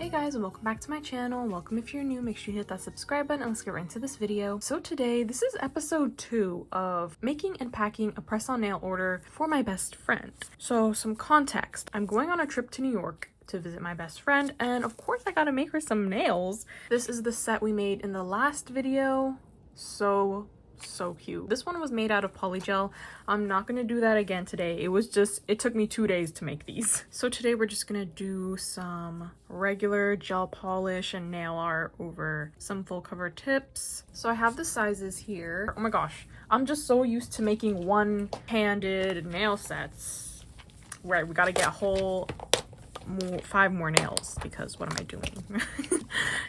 Hey guys, and welcome back to my channel. Welcome if you're new, make sure you hit that subscribe button and let's get right into this video. So today, this is episode 2 of making and packing a press-on nail order for my best friend. So some context, I'm going on a trip to New York to visit my best friend, and of course I gotta make her some nails. This is the set we made in the last video. So cute. This one was made out of Polygel. I'm not gonna do that again today. It took me 2 days to make these. So today we're just gonna do some regular gel polish and nail art over some full cover tips. So I have the sizes here. Oh my gosh, I'm just so used to making one-handed nail sets where we gotta get a whole 5 more nails, because what am I doing?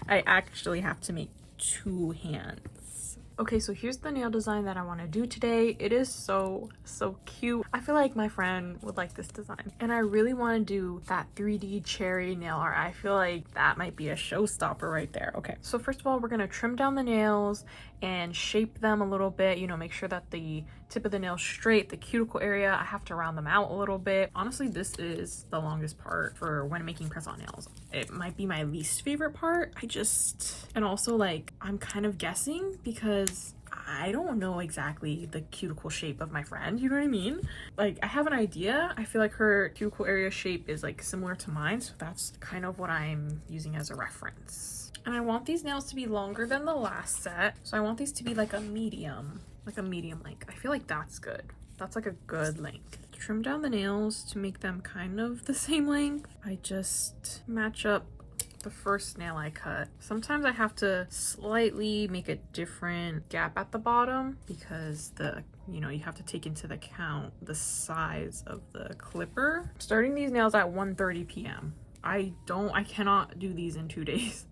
I actually have to make 2 hands. Okay, so here's the nail design that I want to do today. It is so cute. I feel like my friend would like this design. And I really want to do that 3D cherry nail art. I feel like that might be a showstopper right there. Okay, so first of all, we're going to trim down the nails and shape them a little bit. You know, make sure that the tip of the nail is straight. The cuticle area, I have to round them out a little bit. Honestly, this is the longest part for when making press-on nails. It might be my least favorite part. And also, like, I'm kind of guessing because I don't know exactly the cuticle shape of my friend, you know what I mean? Like, I have an idea. I feel like her cuticle area shape is like similar to mine, so that's kind of what I'm using as a reference. And I want these nails to be longer than the last set, so I want these to be like a medium length. I feel like that's good. That's like a good length. Trim down the nails to make them kind of the same length. I just match up the first nail I cut. Sometimes I have to slightly make a different gap at the bottom because you have to take into account the size of the clipper. Starting these nails at 1:30 p.m. I cannot do these in 2 days.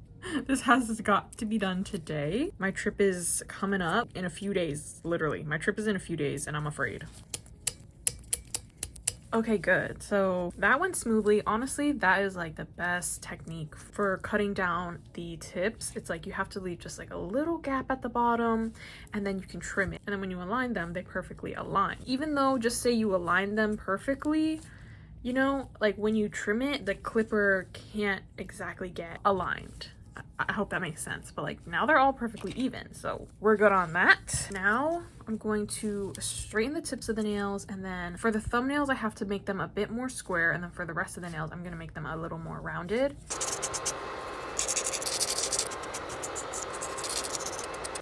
This has got to be done today. My trip is coming up in a few days, literally. My trip is in a few days and I'm afraid. Okay, good. So that went smoothly. Honestly, that is like the best technique for cutting down the tips. It's like you have to leave just like a little gap at the bottom and then you can trim it. And then when you align them, they perfectly align. Even though, just say you align them perfectly, you know, like when you trim it, the clipper can't exactly get aligned. I hope that makes sense, but like now they're all perfectly even, so we're good on that. Now I'm going to straighten the tips of the nails, and then for the thumbnails I have to make them a bit more square, and then for the rest of the nails I'm going to make them a little more rounded.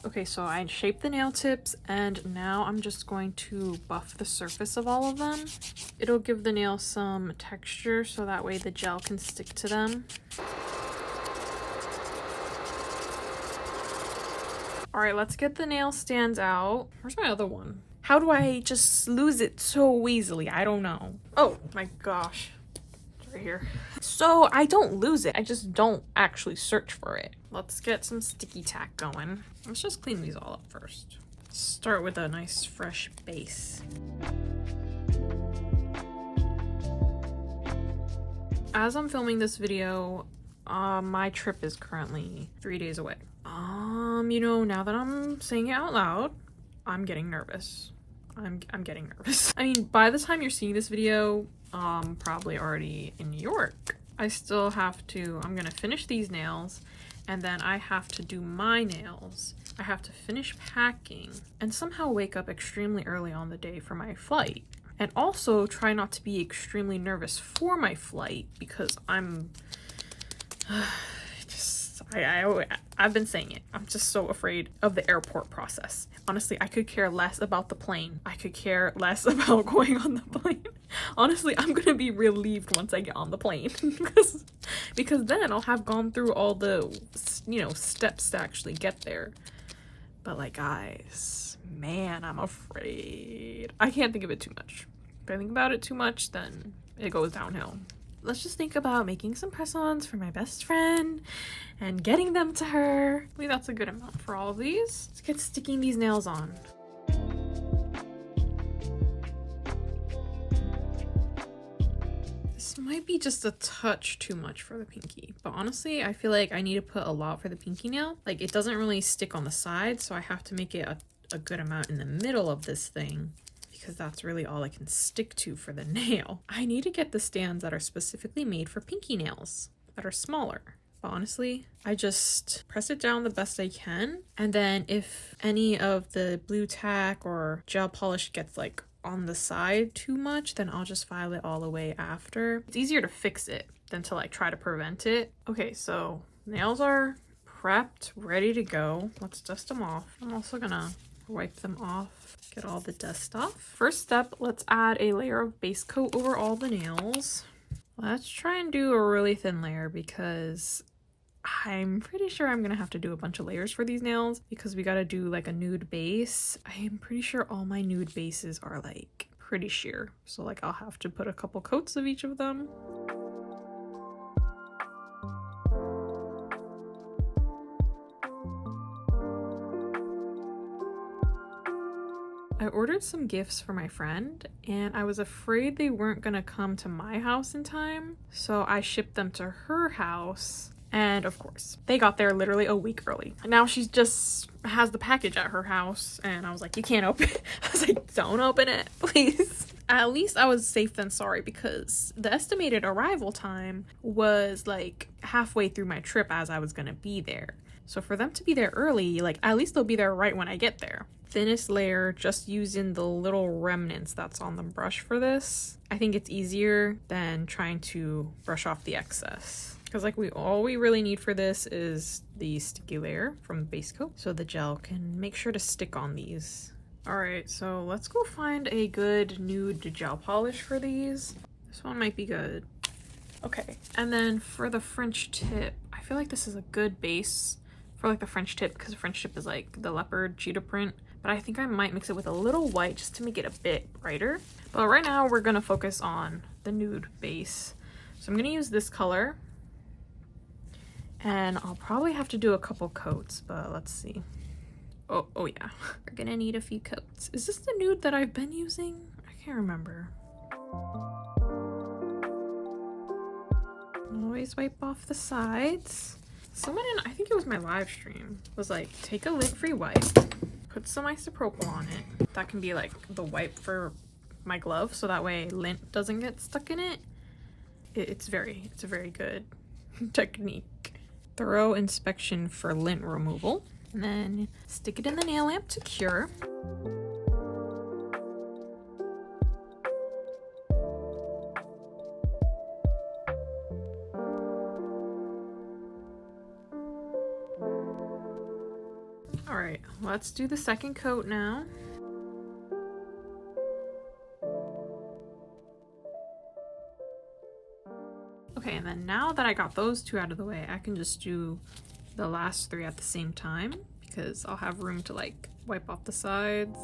Okay, so I shaped the nail tips and now I'm just going to buff the surface of all of them. It'll give the nail some texture so that way the gel can stick to them. All right, let's get the nail stands out. Where's my other one? How do I just lose it so easily? I don't know. Oh my gosh, it's right here. So I don't lose it, I just don't actually search for it. Let's get some sticky tack going. Let's just clean these all up first. Start with a nice fresh base. As I'm filming this video, my trip is currently 3 days away. You know, now that I'm saying it out loud, I'm getting nervous. I'm getting nervous. I mean, by the time you're seeing this video, probably already in New York. I'm gonna finish these nails, and then I have to do my nails. I have to finish packing, and somehow wake up extremely early on the day for my flight. And also try not to be extremely nervous for my flight, because I've been saying it. I'm just so afraid of the airport process. Honestly, I could care less about the plane. I could care less about going on the plane. Honestly, I'm gonna be relieved once I get on the plane because then I'll have gone through all the, steps to actually get there. But like, guys, man, I'm afraid. I can't think of it too much. If I think about it too much, then it goes downhill. Let's just think about making some press-ons for my best friend and getting them to her. Maybe that's a good amount for all of these. Let's get sticking these nails on. This might be just a touch too much for the pinky, but honestly, I feel like I need to put a lot for the pinky nail. Like, it doesn't really stick on the side, so I have to make it a good amount in the middle of this thing, because that's really all I can stick to for the nail. I need to get the stands that are specifically made for pinky nails, that are smaller. But honestly, I just press it down the best I can. And then if any of the blue tack or gel polish gets like on the side too much, then I'll just file it all the way after. It's easier to fix it than to like try to prevent it. Okay, so nails are prepped, ready to go. Let's dust them off. I'm also gonna wipe them off, get all the dust off. First step, let's add a layer of base coat over all the nails. Let's try and do a really thin layer because I'm pretty sure I'm gonna have to do a bunch of layers for these nails because we gotta do like a nude base. I am pretty sure all my nude bases are like pretty sheer. So like I'll have to put a couple coats of each of them. I ordered some gifts for my friend and I was afraid they weren't gonna come to my house in time, so I shipped them to her house, and of course they got there literally a week early. Now she just has the package at her house and I was like, you can't open it. I was like, don't open it, please. At least I was safe than sorry because the estimated arrival time was like halfway through my trip as I was gonna be there. So for them to be there early, like at least they'll be there right when I get there. Thinnest layer, just using the little remnants that's on the brush for this. I think it's easier than trying to brush off the excess. Because like all we really need for this is the sticky layer from the base coat. So the gel can make sure to stick on these. Alright, so let's go find a good nude gel polish for these. This one might be good. Okay, and then for the French tip, I feel like this is a good base for like the French tip because the French tip is like the leopard cheetah print. But I think I might mix it with a little white just to make it a bit brighter. But right now we're gonna focus on the nude base. So I'm gonna use this color. And I'll probably have to do a couple coats, but let's see. Oh yeah, we're gonna need a few coats. Is this the nude that I've been using? I can't remember. Always wipe off the sides. Someone in, I think it was my live stream, was like, take a lint-free wipe, put some isopropyl on it. That can be like the wipe for my glove, so that way lint doesn't get stuck in it. It's a very good technique. Thorough inspection for lint removal. And then stick it in the nail lamp to cure. Alright, let's do the second coat now. Okay, and then now that I got those two out of the way, I can just do the last three at the same time because I'll have room to like wipe off the sides.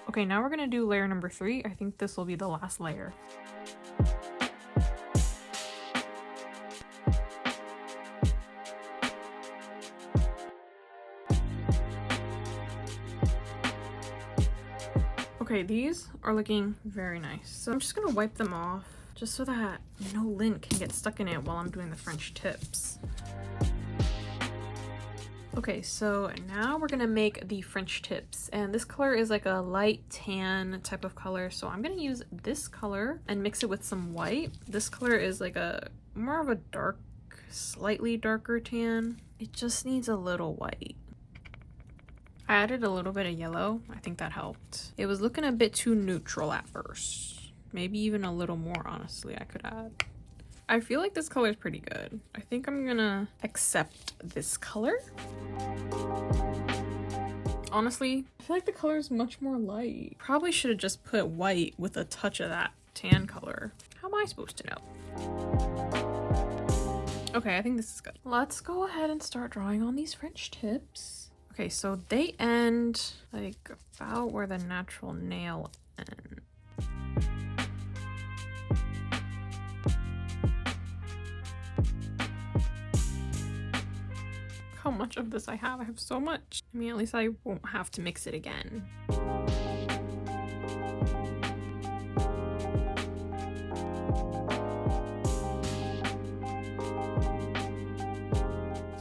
Okay, now we're gonna do layer number 3. I think this will be the last layer. Okay, these are looking very nice. So I'm just gonna wipe them off just so that no lint can get stuck in it while I'm doing the French tips. Okay, so now we're gonna make the French tips, and this color is like a light tan type of color, so I'm gonna use this color and mix it with some white. This color is like a more of a dark, slightly darker tan. It just needs a little white. I added a little bit of yellow. I think that helped. It was looking a bit too neutral at first. Maybe even a little more, honestly, I could add. I feel like this color is pretty good. I think I'm gonna accept this color. Honestly, I feel like the color is much more light. Probably should have just put white with a touch of that tan color. How am I supposed to know? Okay, I think this is good. Let's go ahead and start drawing on these French tips. Okay, so they end like about where the natural nail ends. How much of this I have? I have so much. I mean, at least I won't have to mix it again.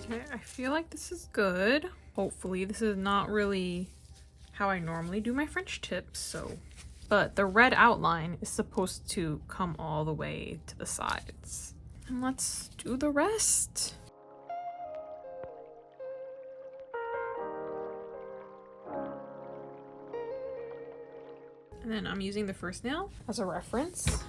Okay, I feel like this is good. Hopefully this is not really how I normally do my French tips, so. But the red outline is supposed to come all the way to the sides. And let's do the rest. And then I'm using the first nail as a reference.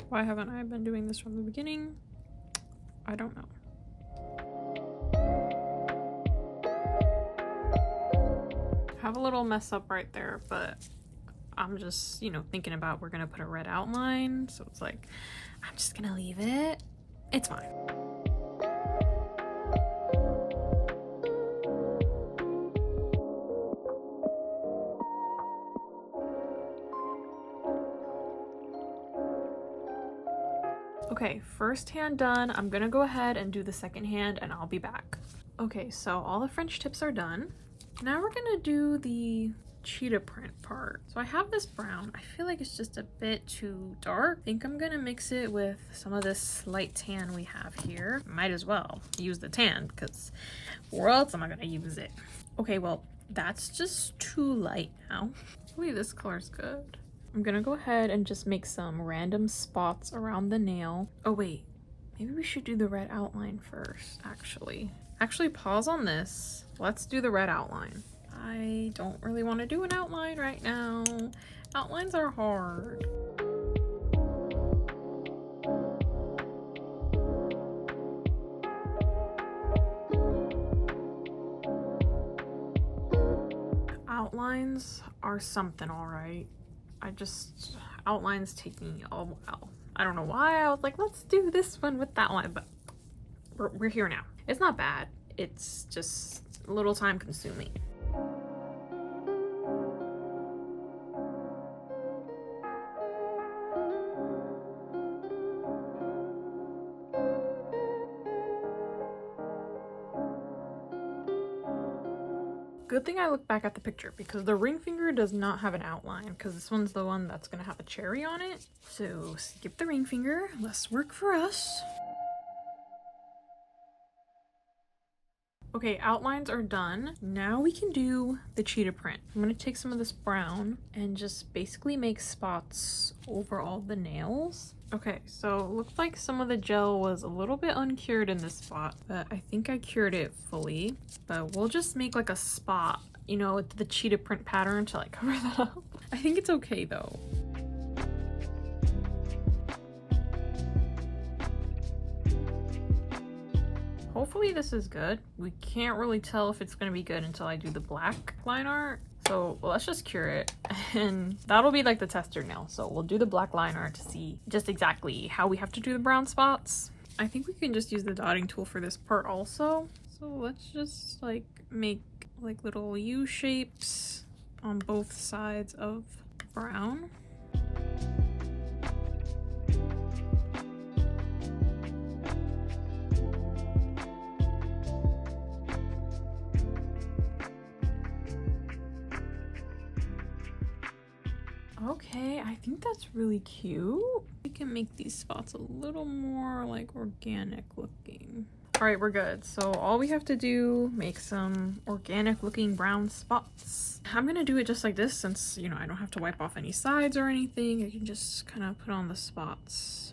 Why haven't I been doing this from the beginning? I don't know. Have a little mess up right there, but I'm just, you know, thinking about we're gonna put a red outline, so it's like, I'm just gonna leave it. It's fine. Okay, first hand done. I'm gonna go ahead and do the second hand and I'll be back. Okay, so all the French tips are done. Now we're gonna do the cheetah print part. So I have this brown. I feel like it's just a bit too dark. I think I'm gonna mix it with some of this light tan we have here. Might as well use the tan because where else am I gonna use it? Okay, well, that's just too light now. Hopefully this color's good. I'm gonna go ahead and just make some random spots around the nail. Oh wait, maybe we should do the red outline first, actually. Actually, pause on this. Let's do the red outline. I don't really want to do an outline right now. Outlines are hard. Outlines are something, all right. Outlines take me a while. I don't know why I was like, let's do this one with that one, but we're here now. It's not bad. It's just a little time consuming. Good thing I look back at the picture because the ring finger does not have an outline because this one's the one that's gonna have a cherry on it. So skip the ring finger, less work for us. Okay, outlines are done. Now we can do the cheetah print. I'm gonna take some of this brown and just basically make spots over all the nails. Okay, so it looks like some of the gel was a little bit uncured in this spot, but I think I cured it fully. But we'll just make like a spot, you know, with the cheetah print pattern to like cover that up. I think it's okay though. Hopefully this is good. We can't really tell if it's gonna be good until I do the black line art. So let's just cure it and that'll be like the tester nail. So we'll do the black line art to see just exactly how we have to do the brown spots. I think we can just use the dotting tool for this part also. So let's just like make like little U shapes on both sides of brown. Okay, I think that's really cute. We can make these spots a little more like organic looking. All right, we're good. So all we have to do, make some organic looking brown spots. I'm gonna do it just like this since, you know, I don't have to wipe off any sides or anything. I can just kind of put on the spots.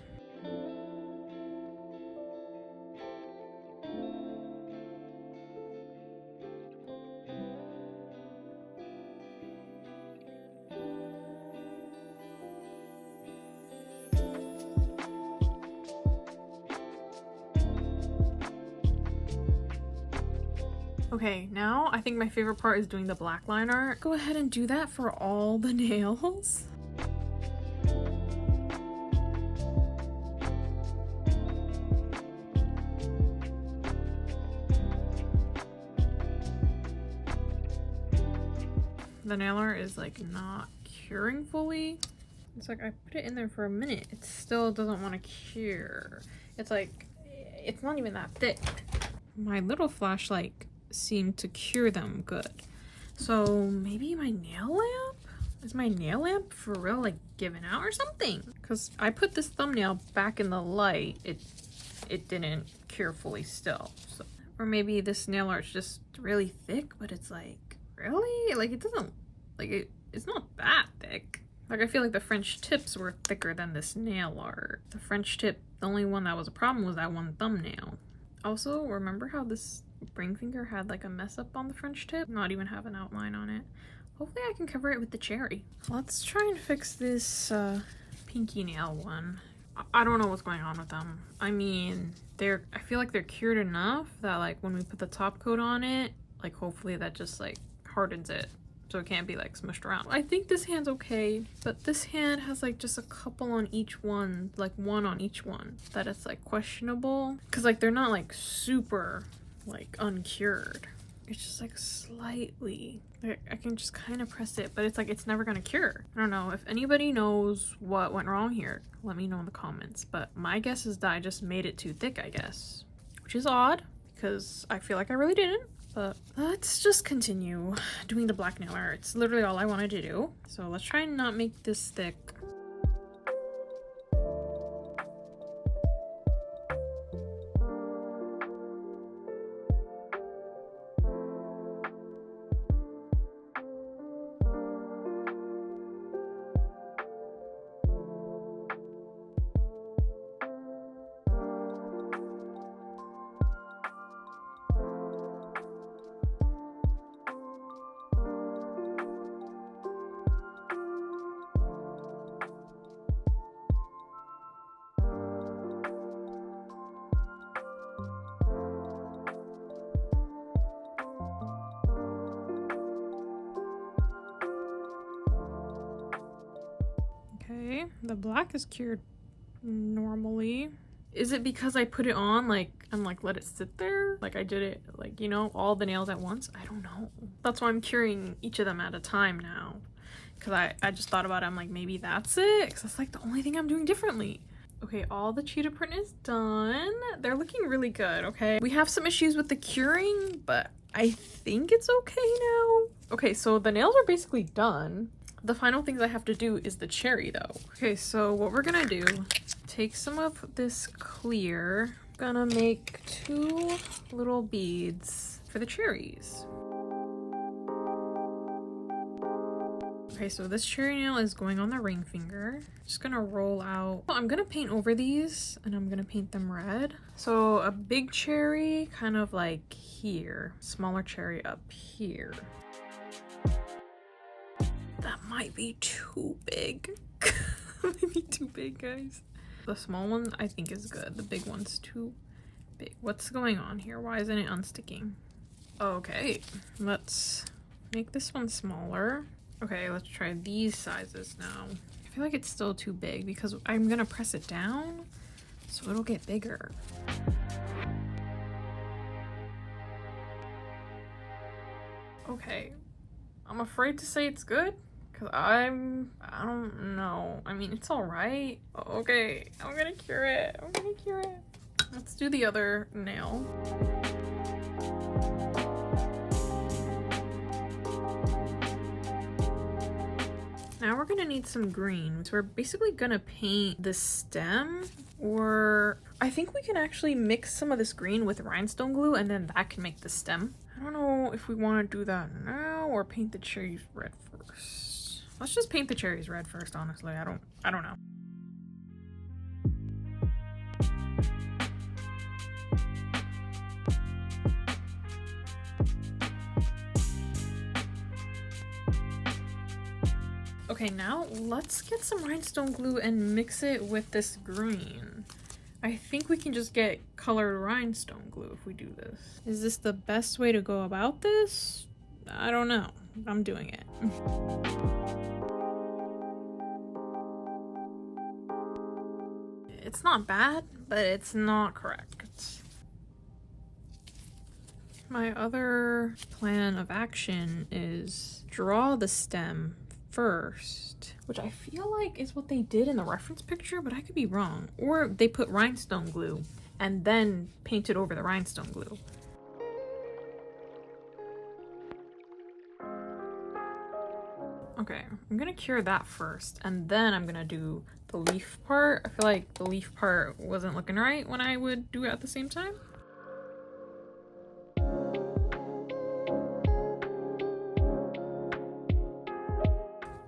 Okay, now I think my favorite part is doing the black line art. Go ahead and do that for all the nails. the nail art is like not curing fully. It's like I put it in there for a minute. It still doesn't want to cure. It's like, it's not even that thick. My little flashlight seemed to cure them good. So maybe my nail lamp? Is my nail lamp for real like giving out or something? Because I put this thumbnail back in the light. It didn't cure fully still. So, or maybe this nail art's just really thick, but it's like, really? Like it doesn't, like it's not that thick. Like I feel like the French tips were thicker than this nail art. The French tip, the only one that was a problem was that one thumbnail. Also, remember how this ring finger had like a mess up on the French tip? Not even have an outline on it. Hopefully I can cover it with the cherry. Let's try and fix this pinky nail one. I don't know what's going on with them. I mean, I feel like they're cured enough that like when we put the top coat on it, like hopefully that just like hardens it so it can't be like smushed around. I think this hand's okay, but this hand has like just a couple on each one, like one on each one, that it's like questionable because like they're not like super like uncured. It's just like slightly, I can just kind of press it, but it's like it's never gonna cure. I don't know if anybody knows what went wrong here, let me know in the comments, but my guess is that I just made it too thick, I guess, which is odd because I feel like I really didn't. But let's just continue doing the black nail art. It's literally all I wanted to do, so let's try and not make this thick. Okay, the black is cured normally. Is it because I put it on like and like let it sit there? Like I did it like, you know, all the nails at once? I don't know. That's why I'm curing each of them at a time now. Cause I just thought about it, I'm like maybe that's it? Cause that's like the only thing I'm doing differently. Okay, all the cheetah print is done. They're looking really good, okay? We have some issues with the curing, but I think it's okay now. Okay, so the nails are basically done. The final things I have to do is the cherry though. Okay, so what we're gonna do, take some of this clear. I'm gonna make 2 little beads for the cherries. Okay, so this cherry nail is going on the ring finger. Just gonna roll out. I'm gonna paint over these and I'm gonna paint them red. So a big maybe kind of like here, smaller cherry up here. That might be too big. Might be too big, guys. The small one I think is good. The big one's too big. What's going on here? Why isn't it unsticking? Okay, let's make this one smaller. Okay, let's try these sizes now. I feel like it's still too big because I'm gonna press it down so it'll get bigger. Okay, I'm afraid to say it's good because I don't know. I mean, it's all right. Okay, I'm gonna cure it. I'm gonna cure it. Let's do the other nail. Now we're gonna need some green. So we're basically gonna paint the stem, or I think we can actually mix some of this green with rhinestone glue and then that can make the stem. I don't know if we want to do that now or paint the cherries red first. Let's just paint the cherries red first, honestly. I don't know. Okay, now let's get some rhinestone glue and mix it with this green. I think we can just get colored rhinestone glue if we do this. Is this the best way to go about this? I don't know. I'm doing it. It's not bad, but it's not correct. My other plan of action is draw the stem first, which I feel like is what they did in the reference picture, but I could be wrong. Or they put rhinestone glue and then painted over the rhinestone glue. Okay, I'm gonna cure that first, and then I'm gonna do the leaf part. I feel like the leaf part wasn't looking right when I would do it at the same time.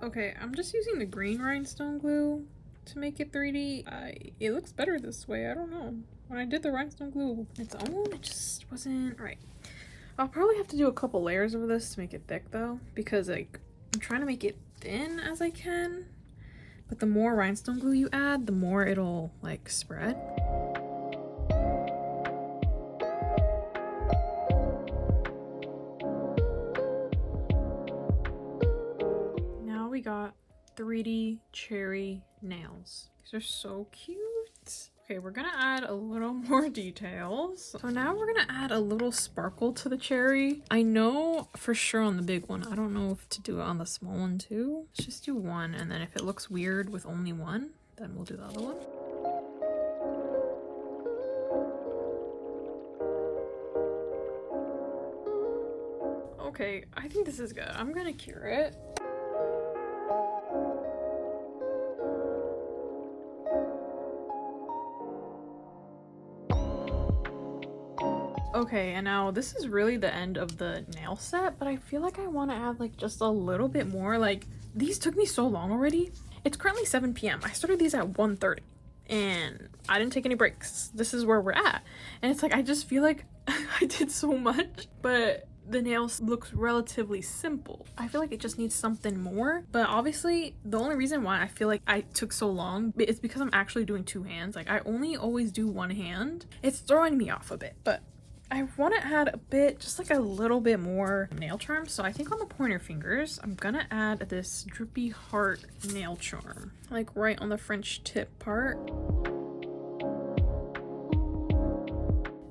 Okay, I'm just using the green rhinestone glue to make it 3D. It looks better this way, I don't know. When I did the rhinestone glue on its own, it just wasn't right. I'll probably have to do a couple layers of this to make it thick though, because like I'm trying to make it thin as I can, but the more rhinestone glue you add, the more it'll like spread. Now we got 3D cherry nails. These are so cute. Okay, we're gonna add a little more details. So now we're gonna add a little sparkle to the cherry. I know for sure on the big one. I don't know if to do it on the small one too. Let's just do one, and then if it looks weird with only one, then we'll do the other one. Okay, I think this is good. I'm gonna cure it. Okay, and now this is really the end of the nail set, but I feel like I want to add like just a little bit more. Like, these took me so long already. It's currently 7 p.m. I started these at 1:30 and I didn't take any breaks. This is where we're at. And it's like, I just feel like I did so much, but the nails looks relatively simple. I feel like it just needs something more, but obviously the only reason why I feel like I took so long is because I'm actually doing two hands. Like, I only always do one hand. It's throwing me off a bit, but I want to add a bit, just like a little bit more nail charm. So I think on the pointer fingers, I'm gonna add this droopy heart nail charm, like right on the French tip part.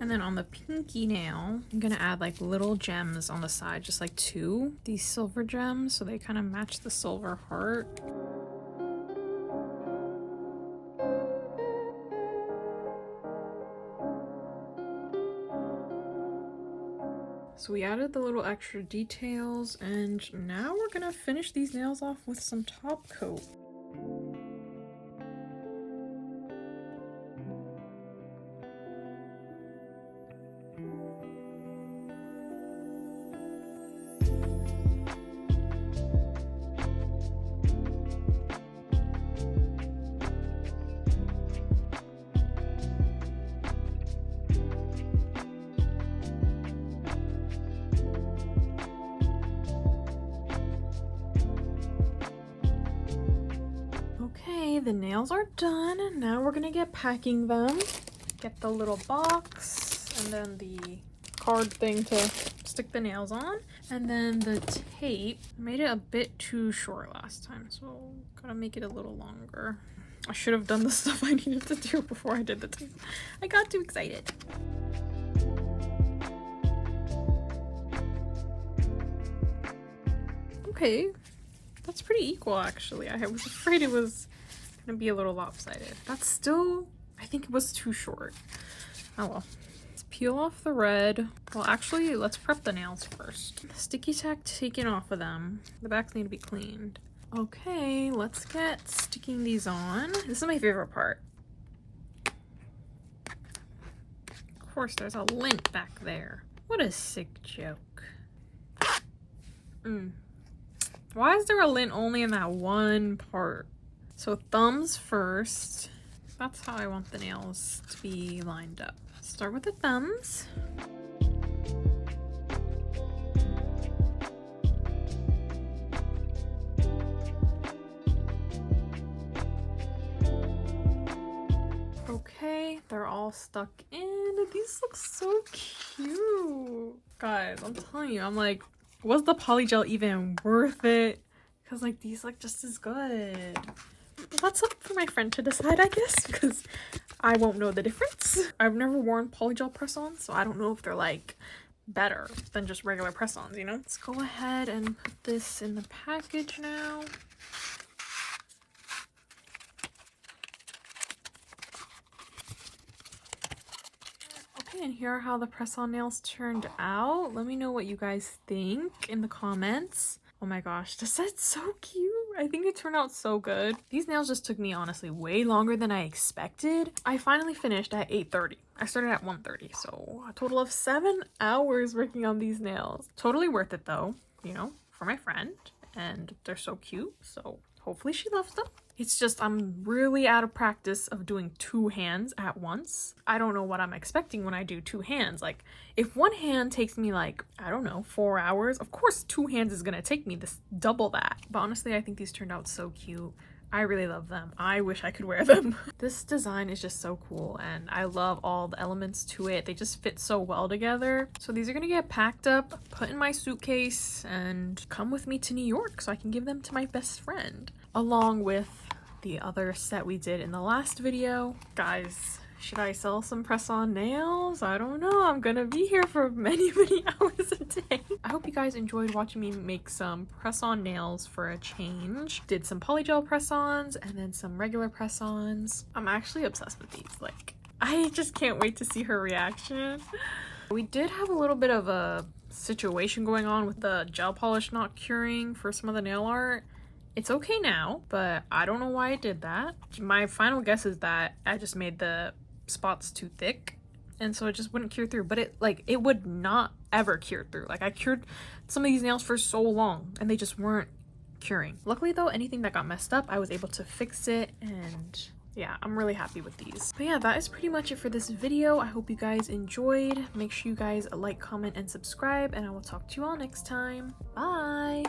And then on the pinky nail, I'm gonna add like little gems on the side, just like two, these silver gems, so they kind of match the silver heart. So we added the little extra details, and now we're gonna finish these nails off with some top coat. Okay, the nails are done, and now we're gonna get packing them. Get the little box, and then the card thing to stick the nails on, and then the tape. I made it a bit too short last time, so gotta make it a little longer. I should have done the stuff I needed to do before I did the tape. I got too excited. Okay, that's pretty equal actually. I was afraid it was gonna be a little lopsided. That's still, I think it was too short. Oh well. Let's peel off the red. Well, actually, let's prep the nails first. Sticky tack taken off of them. The backs need to be cleaned. Okay, let's get sticking these on. This is my favorite part. Of course, there's a lint back there. What a sick joke. Why is there a lint only in that one part? So thumbs first. That's how I want the nails to be lined up. Start with the thumbs. Okay, they're all stuck in. These look so cute. Guys, I'm telling you, I'm like, was the Polygel even worth it? Because like these look just as good. That's up for my friend to decide, I guess, because I won't know the difference. I've never worn Polygel press-ons, so I don't know if they're like better than just regular press-ons, you know? Let's go ahead and put this in the package now. Okay, and here are how the press-on nails turned out. Let me know what you guys think in the comments. Oh my gosh, this set's so cute. I think it turned out so good. These nails just took me honestly way longer than I expected. I finally finished at 8:30. I started at 1:30, so a total of 7 hours working on these nails. Totally worth it though, you know, for my friend, and they're so cute, so hopefully she loves them. It's just I'm really out of practice of doing 2 hands at once. I don't know what I'm expecting when I do 2 hands. Like, if one hand takes me like, I don't know, 4 hours, of course 2 hands is gonna take me this double that. But honestly, I think these turned out so cute. I really love them. I wish I could wear them. This design is just so cool, and I love all the elements to it. They just fit so well together. So these are gonna get packed up, put in my suitcase, and come with me to New York so I can give them to my best friend, along with the other set we did in the last video. Guys, should I sell some press-on nails? I don't know. I'm gonna be here for many hours a day. I hope you guys enjoyed watching me make some press-on nails for a change. Did some polygel press-ons and then some regular press-ons. I'm actually obsessed with these. Like, I just can't wait to see her reaction. We did have a little bit of a situation going on with the gel polish not curing for some of the nail art. It's okay now, but I don't know why I did that. My final guess is that I just made the spots too thick, and so it just wouldn't cure through. But it would not ever cure through. Like, I cured some of these nails for so long and they just weren't curing. Luckily though, anything that got messed up, I was able to fix it, and yeah, I'm really happy with these. But yeah, that is pretty much it for this video. I hope you guys enjoyed. Make sure you guys like, comment, and subscribe, and I will talk to you all next time. Bye!